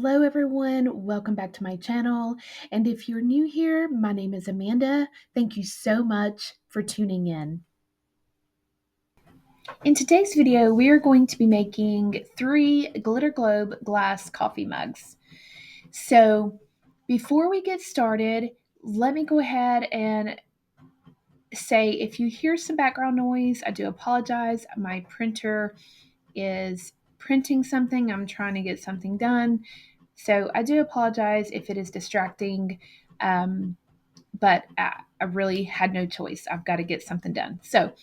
Hello everyone, welcome back to my channel. And if you're new here, my name is Amanda. Thank you so much for tuning in. In today's video, we are going to be making 3 glitter globe glass coffee mugs. So before we get started, let me go ahead and say if you hear some background noise, I do apologize. My printer is printing something. I'm trying to get something done. So I do apologize if it is distracting, but I really had no choice. I've got to get something done. So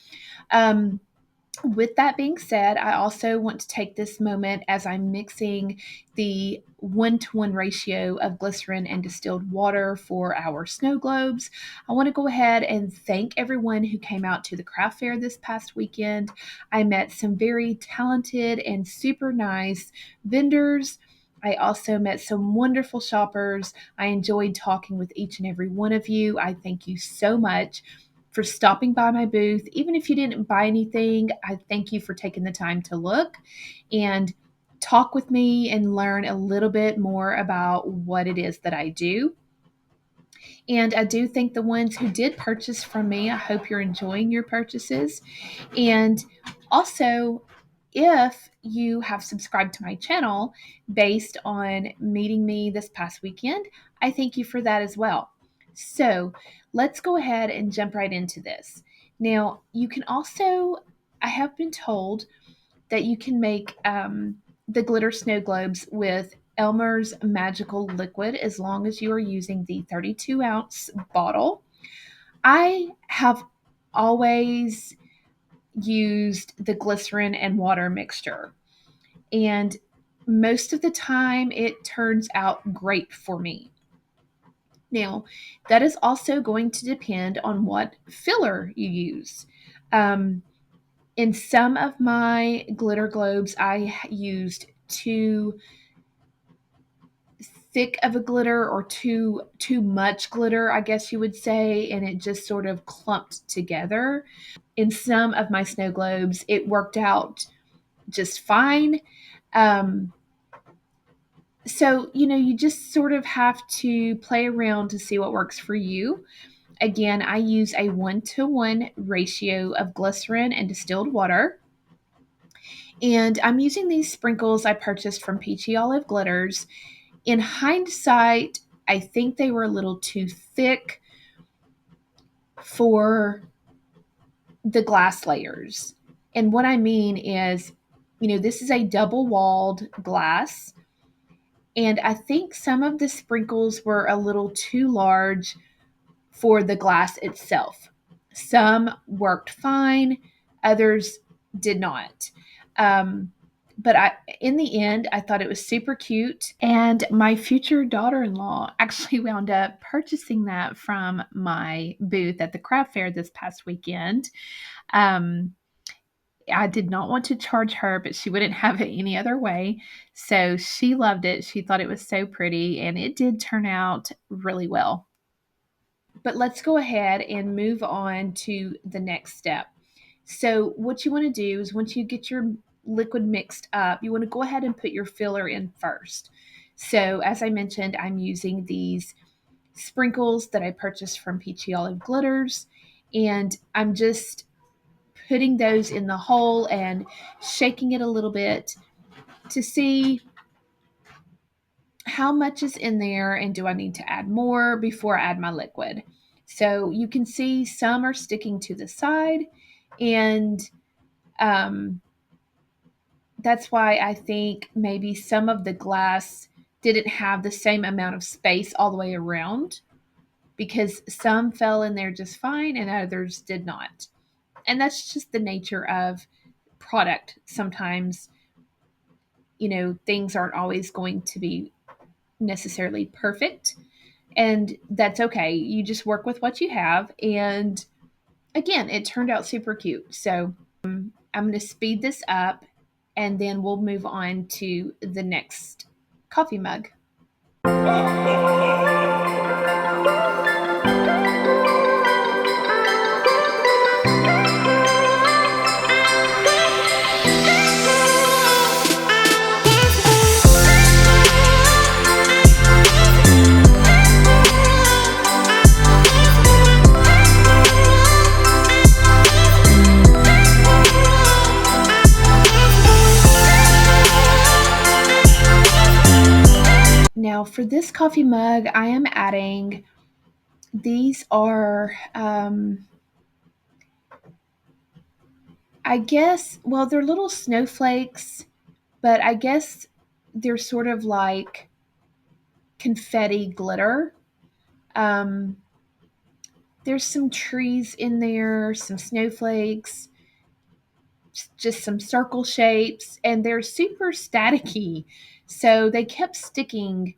with that being said, I also want to take this moment as I'm mixing the 1-to-1 ratio of glycerin and distilled water for our snow globes. I want to go ahead and thank everyone who came out to the craft fair this past weekend. I met some very talented and super nice vendors. I also met some wonderful shoppers. I enjoyed talking with each and every one of you. I thank you so much for stopping by my booth. Even if you didn't buy anything, I thank you for taking the time to look and talk with me and learn a little bit more about what it is that I do. And I do thank the ones who did purchase from me. I hope you're enjoying your purchases. And also, if you have subscribed to my channel based on meeting me this past weekend, I thank you for that as well. So let's go ahead and jump right into this. Now, you can also, I have been told that you can make the glitter snow globes with Elmer's Magical Liquid as long as you are using the 32-ounce bottle. I have always used the glycerin and water mixture, and most of the time it turns out great for me. Now, that is also going to depend on what filler you use. In some of my glitter globes, I used too thick of a glitter or too much glitter, I guess you would say, and it just sort of clumped together. In some of my snow globes, it worked out just fine. So, you just sort of have to play around to see what works for you. Again, I use a 1-to-1 ratio of glycerin and distilled water. And I'm using these sprinkles I purchased from Peachy Olive Glitters. In hindsight, I think they were a little too thick for the glass layers. And what I mean is, this is a double-walled glass. And I think some of the sprinkles were a little too large for the glass itself. Some worked fine, others did not. But in the end, I thought it was super cute. And my future daughter-in-law actually wound up purchasing that from my booth at the craft fair this past weekend. I did not want to charge her, but she wouldn't have it any other way. So she loved it. She thought it was so pretty, and it did turn out really well. But let's go ahead and move on to the next step. So what you want to do is once you get your liquid mixed up, you want to go ahead and put your filler in first. So as I mentioned, I'm using these sprinkles that I purchased from Peachy Olive Glitters, and I'm just putting those in the hole and shaking it a little bit to see how much is in there and do I need to add more before I add my liquid. So you can see some are sticking to the side, and that's why I think maybe some of the glass didn't have the same amount of space all the way around, because some fell in there just fine and others did not. And that's just the nature of product. Sometimes, things aren't always going to be necessarily perfect, and that's okay. You just work with what you have. And again, it turned out super cute. So I'm going to speed this up, and then we'll move on to the next coffee mug. for this coffee mug, I am adding, these are, I guess, well, they're little snowflakes, but I guess they're sort of like confetti glitter. Um, there's some trees in there, some snowflakes, just some circle shapes, and they're super staticky. So they kept sticking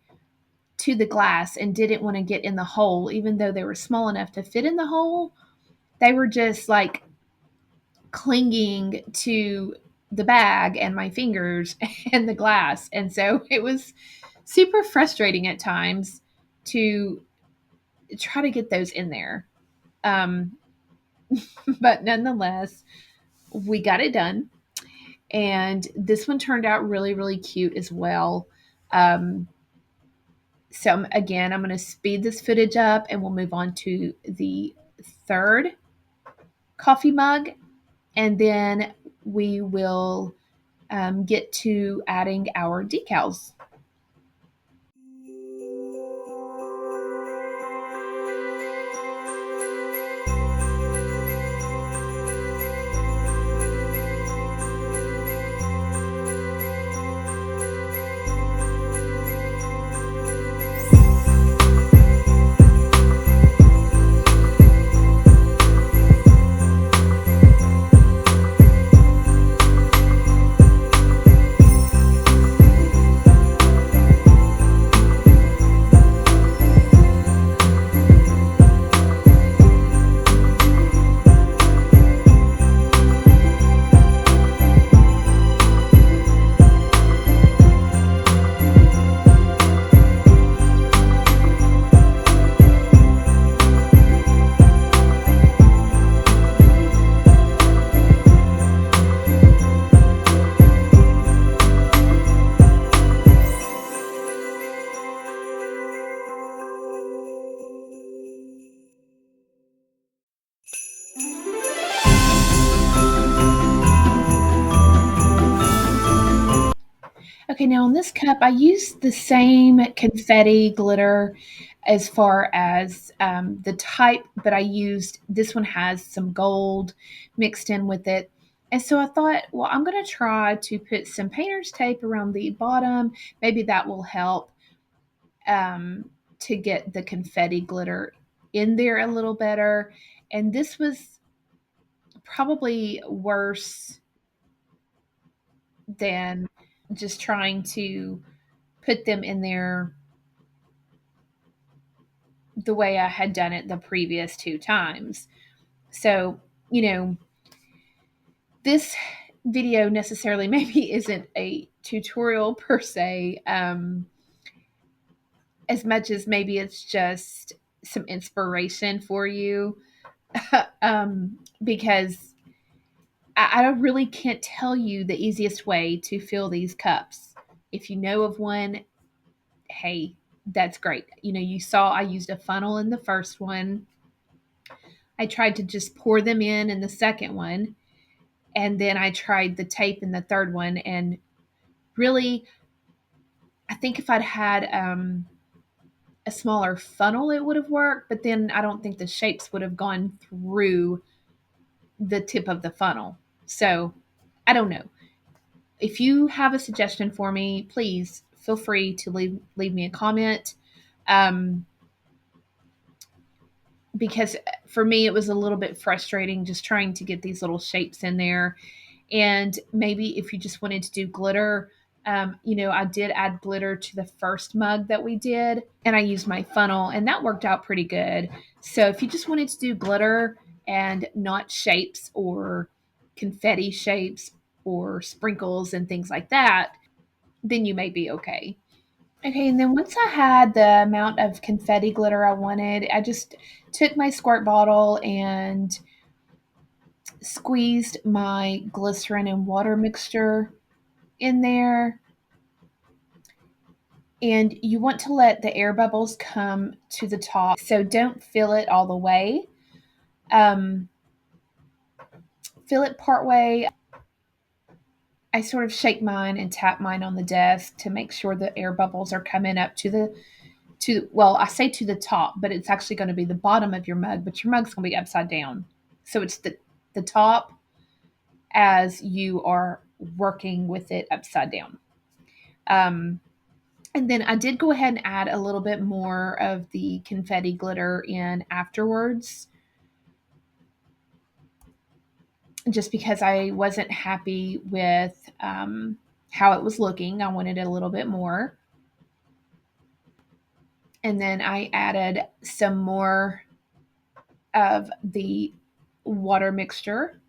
to the glass and didn't want to get in the hole, even though they were small enough to fit in the hole. They were just like clinging to the bag and my fingers and the glass. And so it was super frustrating at times to try to get those in there. Um, but nonetheless, we got it done. And this one turned out really, really cute as well. Um, so, again, I'm going to speed this footage up and we'll move on to the third coffee mug. And then we will get to adding our decals. Okay, now on this cup, I used the same confetti glitter as far as the type, but I used, this one has some gold mixed in with it. And so I thought, well, I'm going to try to put some painter's tape around the bottom. Maybe that will help to get the confetti glitter in there a little better. And this was probably worse than just trying to put them in there the way I had done it the previous two times. So, you know, this video necessarily maybe isn't a tutorial per se, as much as maybe it's just some inspiration for you. Because I really can't tell you the easiest way to fill these cups. If you know of one, hey, that's great. You know, you saw I used a funnel in the first one. I tried to just pour them in the second one. And then I tried the tape in the third one. And really, I think if I'd had a smaller funnel, it would have worked. But then I don't think the shapes would have gone through the tip of the funnel. So I don't know. If you have a suggestion for me, please feel free to leave me a comment. Um, because for me, it was a little bit frustrating just trying to get these little shapes in there. And maybe if you just wanted to do glitter, you know, I did add glitter to the first mug that we did, and I used my funnel, and that worked out pretty good. So if you just wanted to do glitter and not shapes or confetti shapes or sprinkles and things like that, then you may be okay. Okay, and then once I had the amount of confetti glitter I wanted, I just took my squirt bottle and squeezed my glycerin and water mixture in there. And you want to let the air bubbles come to the top. So don't fill it all the way. Um, Fill it part way, I sort of shake mine and tap mine on the desk to make sure the air bubbles are coming up well, I say to the top, but it's actually going to be the bottom of your mug, but your mug's going to be upside down. So it's the top as you are working with it upside down. Um, and then I did go ahead and add a little bit more of the confetti glitter in afterwards, just because I wasn't happy with how it was looking. I wanted a little bit more. And then I added some more of the water mixture.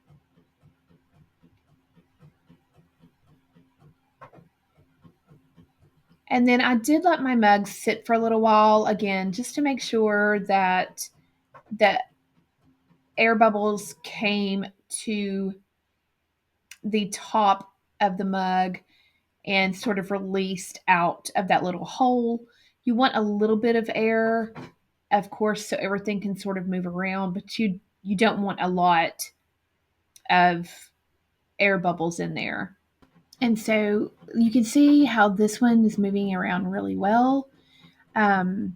And then I did let my mug sit for a little while again, just to make sure that the air bubbles came to the top of the mug and sort of released out of that little hole. You want a little bit of air, of course, so everything can sort of move around, but you don't want a lot of air bubbles in there. And so you can see how this one is moving around really well. And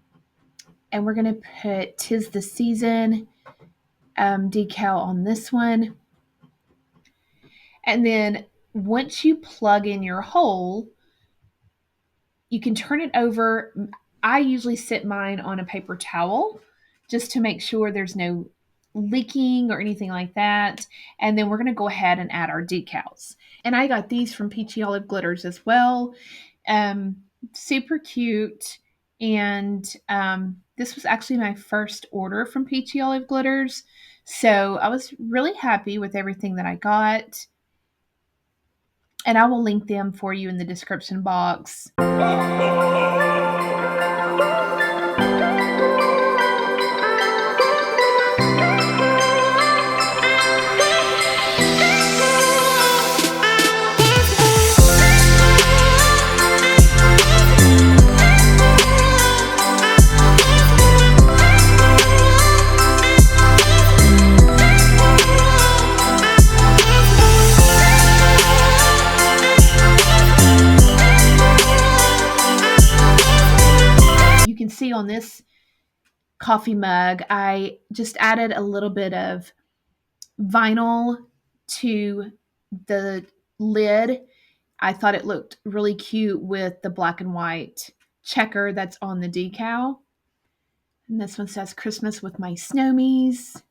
we're going to put "'Tis the Season" decal on this one. And then once you plug in your hole, you can turn it over. I usually sit mine on a paper towel just to make sure there's no leaking or anything like that. And then we're going to go ahead and add our decals. And I got these from Peachy Olive Glitters as well. Super cute. And this was actually my first order from Peachy Olive Glitters. So I was really happy with everything that I got. And I will link them for you in the description box. You can see on this coffee mug, I just added a little bit of vinyl to the lid. I thought it looked really cute with the black and white checker that's on the decal. And this one says "Christmas with my Snowmies."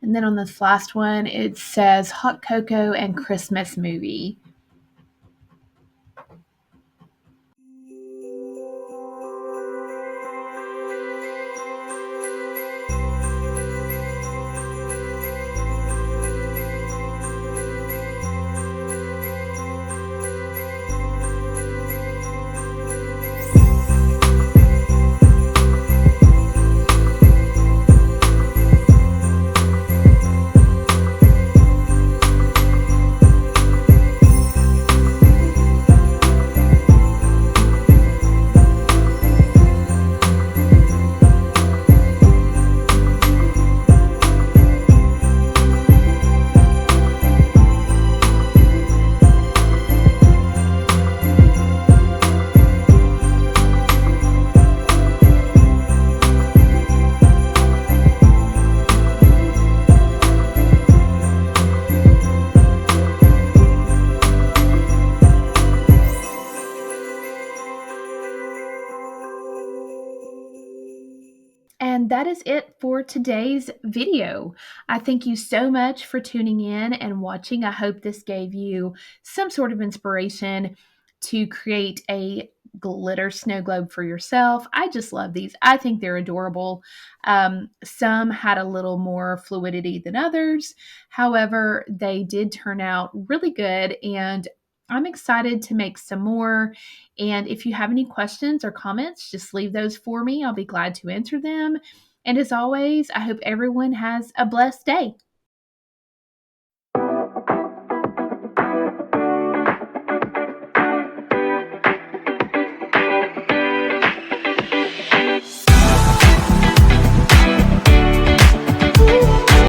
And then on this last one, it says "Hot Cocoa and Christmas Movie." And that is it for today's video. I thank you so much for tuning in and watching. I hope this gave you some sort of inspiration to create a glitter snow globe for yourself. I just love these. I think they're adorable. Some had a little more fluidity than others. However, they did turn out really good, and I'm excited to make some more. And if you have any questions or comments, just leave those for me. I'll be glad to answer them. And as always, I hope everyone has a blessed day.